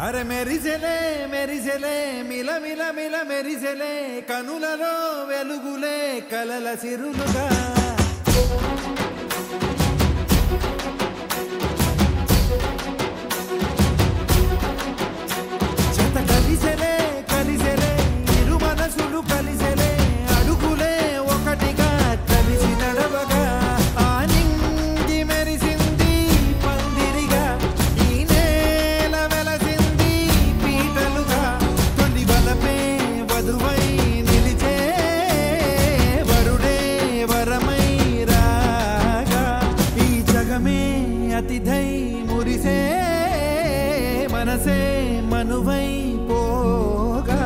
అరే మెరిసెలే మెరిసెలే మిల మిల మిల మెరిసెలే కనులలో వెలుగులే కలల సిరులుగా చెత కలిసెలే కలిసెలే ఇరు మనసులు కలిసెలే అడుగులే ఒకటిగా కలిసి నడవగా ఆనింగి మెరిసింది పందిరిగా ఈ నేల వెలసింది పీటలుగా తొలి బలపే వధువై నిలిచే వరుడే వరమై రాగా ఈ జగమే అతిథై మురిసే మనసే మనువై పోగా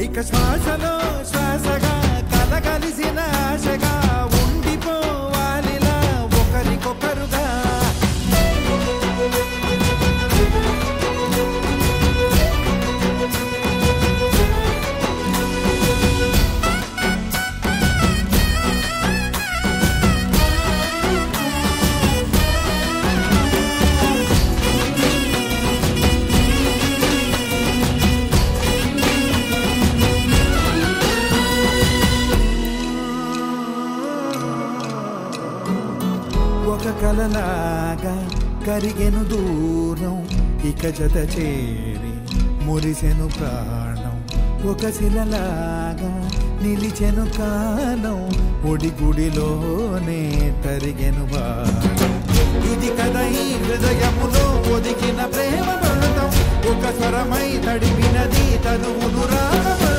ఇక శ్వాసలో శ్వాసగా కలగలిసిన ఆశగా ఉండిపోవాలిలా ఒకరికొకరుగా ఒక కలలాగా కరిగెను దూరం ఇక జత చేరి మురిసెను ప్రాణం ఒక శిలలాగా నిలిచెను కాలం ఒడిగుడిలోనే తరిగెను బాణం ఇది కదా ఈ హృదయములో ఒదిగిన ప్రేమ పర్వతం ఒక స్వరమై తడిపినది తనువును రాగ